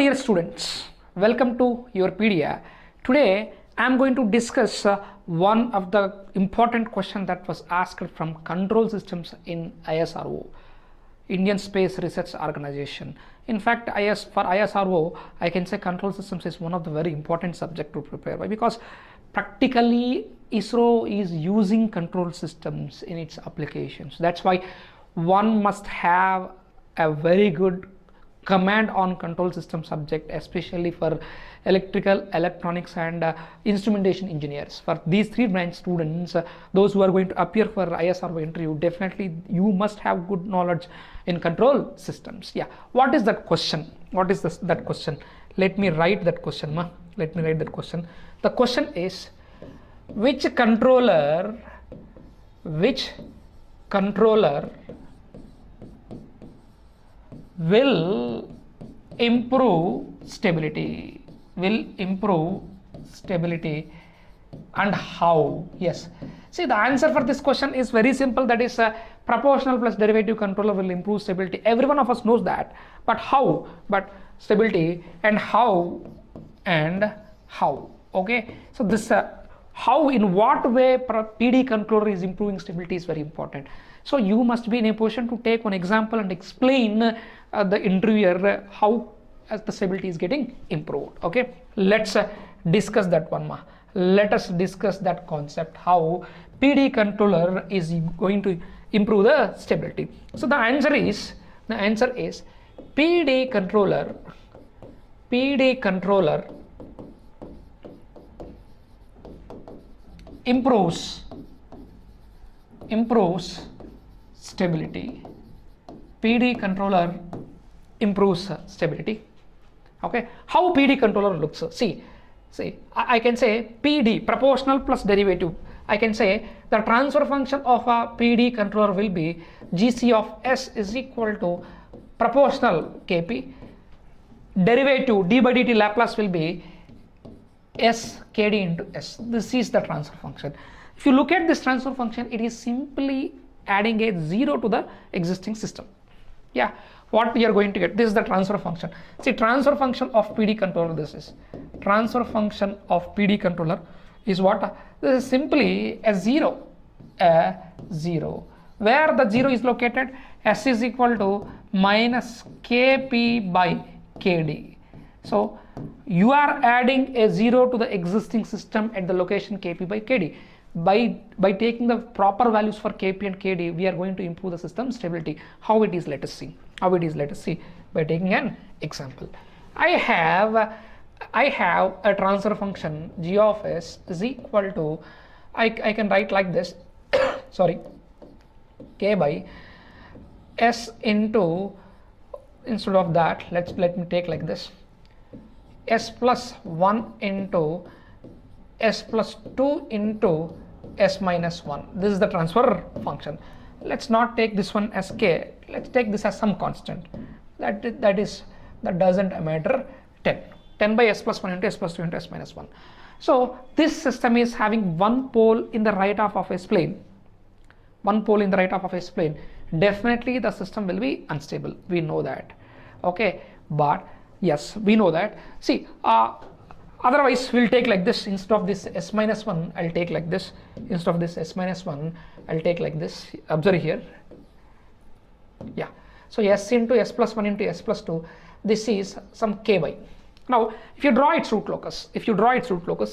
dear students, welcome to YourPedia. Today I am going to discuss one of the important questions that was asked from control systems in ISRO, Indian Space Research Organization. In fact, for ISRO, I can say control systems is one of the very important subject to prepare. Why? Because practically ISRO is using control systems in its applications. That's why one must have a very good command on control system subject, especially for electrical, electronics and instrumentation engineers. For these three branch students, those who are going to appear for ISRO interview, definitely you must have good knowledge in control systems. Yeah, what is that question? What is that question? Let me write that question. Let me write that question. The question is, which controller will improve stability and how? Yes, see, the answer for this question is very simple. That is proportional plus derivative controller will improve stability. Every one of us knows that, but how? But stability and how okay, so this how, in what way PD controller is improving stability is very important. So you must be in a position to take one example and explain the interviewer how the stability is getting improved. Okay, let's discuss that one. Let us discuss that concept, how PD controller is going to improve the stability. So the answer is PD controller improves stability. PD controller improves stability. Okay, how PD controller looks? See, I can say PD, proportional plus derivative. I can say the transfer function of a PD controller will be GC of S is equal to proportional Kp, derivative d by dt Laplace will be S Kd into S. This is the transfer function. If you look at this transfer function, it is simply adding a 0 to the existing system. Yeah, what we are going to get, this is the transfer function. See, transfer function of PD controller, this is transfer function of PD controller is what? This is simply a 0, where the 0 is located. S is equal to minus Kp by Kd. So you are adding a 0 to the existing system at the location Kp by Kd. By taking the proper values for Kp and Kd, we are going to improve the system stability. How it is, let us see. By taking an example. I have a transfer function g of s is equal to, I can write like this sorry, k by s into, instead of that, let me take like this, s plus 1 into s plus 2 into s minus 1. This is the transfer function. Let's not take this one as k, let's take this as some constant. That doesn't matter. 10 by s plus 1 into s plus 2 into s minus 1. So this system is having one pole in the right half of S plane. Definitely the system will be unstable. We know that. Okay, but yes, we know that. See, otherwise we'll take like this. Instead of this s minus 1, I'll take like this. Instead of this s minus 1, I'll take like this. Observe here. Yeah, so s into s plus 1 into s plus 2, this is some ky. Now if you draw its root locus,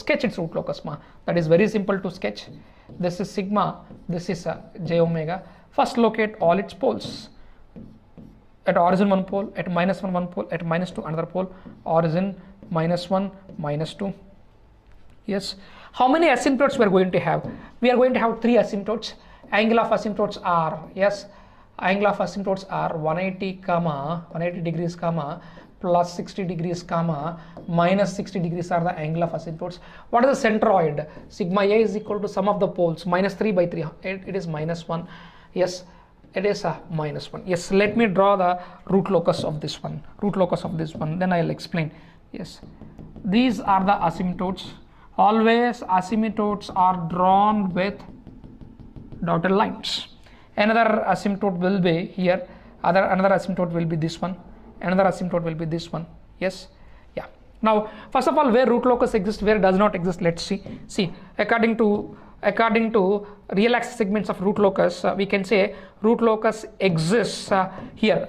sketch its root locus. That is very simple to sketch. This is sigma, this is j omega. First locate all its poles. At origin one pole, at minus 1 pole, at minus 2 another pole, origin minus 1 minus 2. Yes, how many asymptotes we are going to have? We are going to have 3 asymptotes. Angle of asymptotes are, yes, angle of asymptotes are 180 degrees comma plus 60 degrees comma minus 60 degrees are the angle of asymptotes. What is the centroid? Sigma a is equal to sum of the poles, minus 3 by 3. It is minus 1. Yes, it is a minus 1. Yes, let me draw the root locus of this one. Then I'll explain. Yes, these are the asymptotes. Always asymptotes are drawn with dotted lines. Another asymptote will be here. Another asymptote will be this one. Another asymptote will be this one. Yes, Now, first of all, where root locus exists, where does not exist, let's see. See, according to real axis segments of root locus, we can say root locus exists here.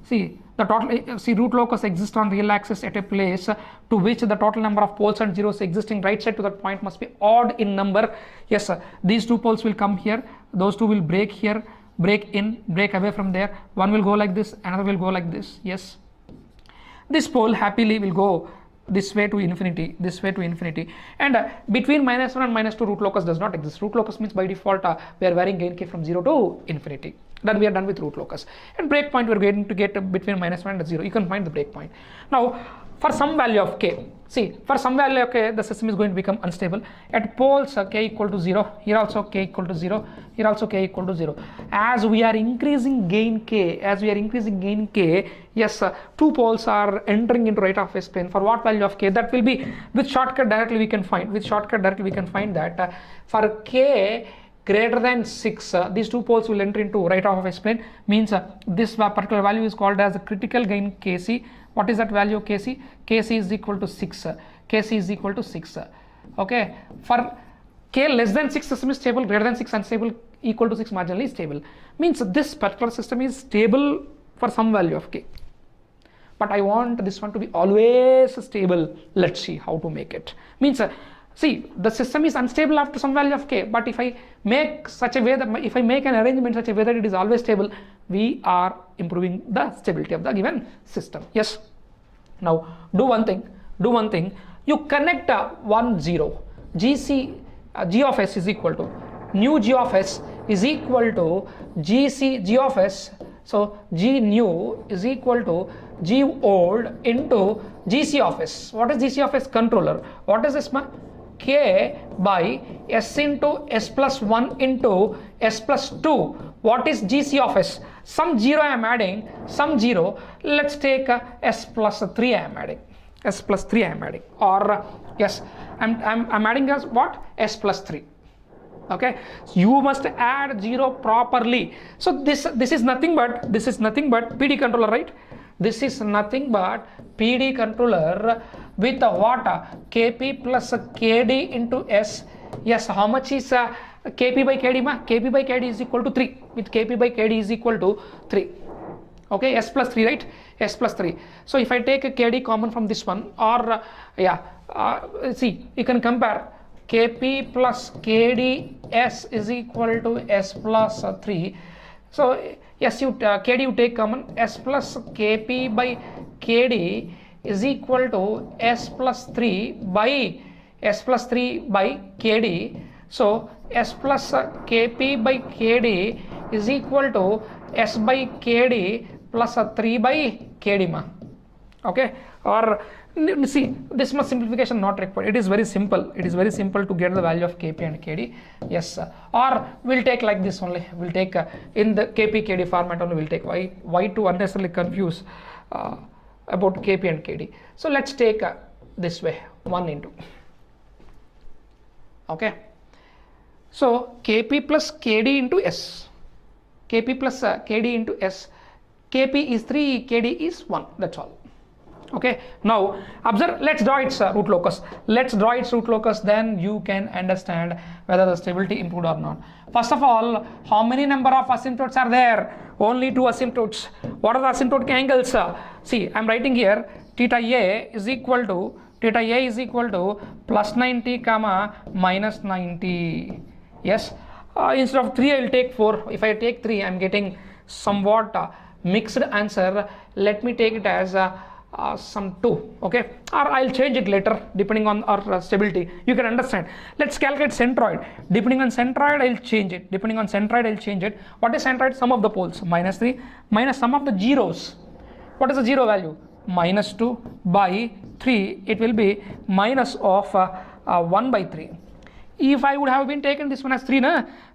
See, the total, see, root locus exists on real axis at a place to which the total number of poles and zeros existing right side to that point must be odd in number. Yes, these two poles will come here, those two will break here, break in, break away from there. One will go like this, another will go like this. Yes, this pole happily will go this way to infinity, this way to infinity, and between -1 and -2 root locus does not exist. Root locus means by default we are varying gain k from 0 to infinity. Then we are done with root locus. And breakpoint we are going to get between -1 and 0. You can find the breakpoint. Now, for some value of k, see, for some value of k, the system is going to become unstable. At poles k equal to 0, here also k equal to 0, here also k equal to 0. As we are increasing gain k, yes, two poles are entering into right of phase plane. For what value of k? That will be with shortcut directly we can find. With shortcut directly we can find that for k greater than 6, these two poles will enter into right of phase plane. Means this particular value is called as the critical gain kc. What is that value of kc? Kc is equal to 6. Kc is equal to 6. Okay. For k less than 6 system is stable, greater than 6 unstable, equal to 6 marginally stable. Means this particular system is stable for some value of k. But I want this one to be always stable. Let's see how to make it. Means see, the system is unstable after some value of k, but if I make such a way that if I make an arrangement such a way that it is always stable, we are improving the stability of the given system. Yes. Now do one thing. You connect one zero. G of s is equal to new g of s is equal to g of s. So g new is equal to g old into gc of s. What is gc of s? Controller. What is this? K by s into s plus 1 into s plus 2. What is gc of s? Some 0 I am adding, some 0. Let's take s plus 3 I am adding. S plus 3 I am adding. Or yes, I'm adding as what? S plus 3. Okay, so you must add 0 properly. So this is nothing but PD controller, right? This is nothing but PD controller with what? Kp plus Kd into S. Yes, how much is Kp by Kd? Kp by Kd is equal to 3. With Kp by Kd is equal to 3. Okay, S plus 3, right? S plus 3. So if I take a Kd common from this one, or see, you can compare Kp plus Kd S is equal to S plus 3. So yes, Kd you take common, S plus Kp by Kd is equal to S plus 3 by Kd. So S plus Kp by Kd is equal to S by Kd plus 3 by Kd. Okay, or see, this much simplification not required. It is very simple. It is very simple to get the value of Kp and Kd. Yes, or we'll take like this only. We'll take in the Kp Kd format only. We'll take why to unnecessarily confuse about Kp and Kd. So let's take this way 1 into. Okay. So Kp plus Kd into S. Kp plus Kd into S. Kp is 3, Kd is 1. That's all. Okay, now observe, let's draw its root locus. Then you can understand whether the stability improved or not. First of all, how many number of asymptotes are there? Only 2 asymptotes. What are the asymptotic angles? See, I'm writing here theta A is equal to plus 90 comma minus 90. Yes, instead of 3 I will take 4. If I take 3, I'm getting somewhat mixed answer. Let me take it as some 2. Okay, or I'll change it later depending on our stability. You can understand. Let's calculate centroid. Depending on centroid I'll change it. What is centroid? Sum of the poles minus 3 minus sum of the zeros. What is the zero value? Minus 2 by 3. It will be minus of 1 by 3. If I would have been taken this one as 3,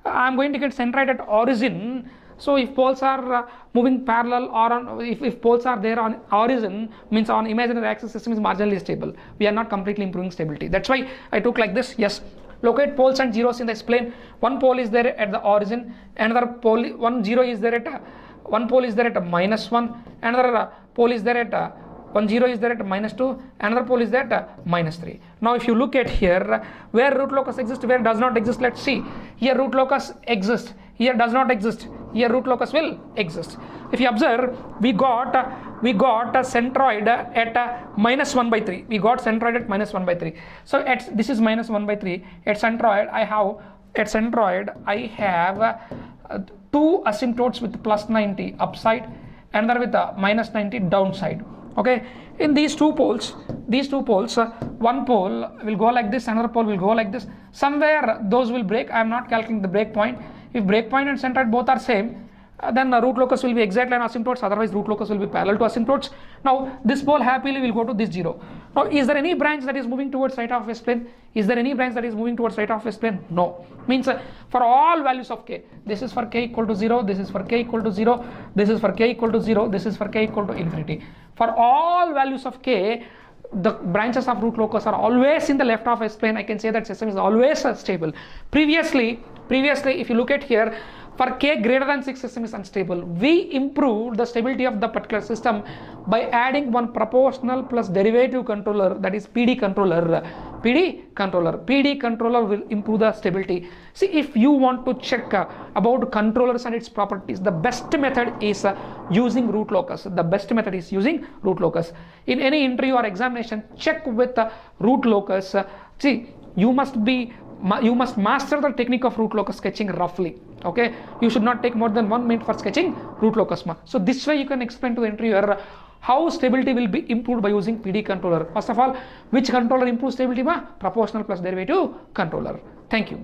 I'm going to get centroid at origin. So if poles are moving parallel, or if poles are there on origin, means on imaginary axis system is marginally stable. We are not completely improving stability. That's why I took like this. Yes, locate poles and zeros in the plane. One pole is there at the origin, another pole, one pole is there at -1, another pole is there at one 0 is there at -2, another pole is there at -3. Now if you look at here, where root locus exists, where does not exist, let's see. Here root locus exists, here does not exist, here root locus will exist. If you observe, we got a centroid at -1/3. We got centroid at -1/3. So at this is -1/3. At centroid I have two asymptotes with +90 upside, another with -90 downside. Okay, in these two poles, one pole will go like this, another pole will go like this. Somewhere those will break. I am not calculating the break point. If break point and centroid both are same, then the root locus will be exactly on asymptotes, otherwise root locus will be parallel to asymptotes. Now this pole happily will go to this 0. Now is there any branch that is moving towards right half S plane? Is there any branch that is moving towards right half S plane? No. Means for all values of k, this is for k equal to 0, this is for k equal to 0, this is for k equal to 0, this is for k equal to infinity. For all values of k, the branches of root locus are always in the left half S plane. I can say that system is always stable. Previously if you look at here, for k greater than 6 system is unstable. We improved the stability of the particular system by adding one proportional plus derivative controller, that is PD controller. PD controller will improve the stability. See, if you want to check about controllers and its properties, the best method is using root locus. The best method is using root locus. In any interview or examination, check with root locus. See, you must master the technique of root locus sketching roughly. Okay, you should not take more than 1 minute for sketching root locus. So this way you can explain to the interviewer how stability will be improved by using PD controller. First of all, which controller improves stability? Proportional plus derivative controller. Thank you.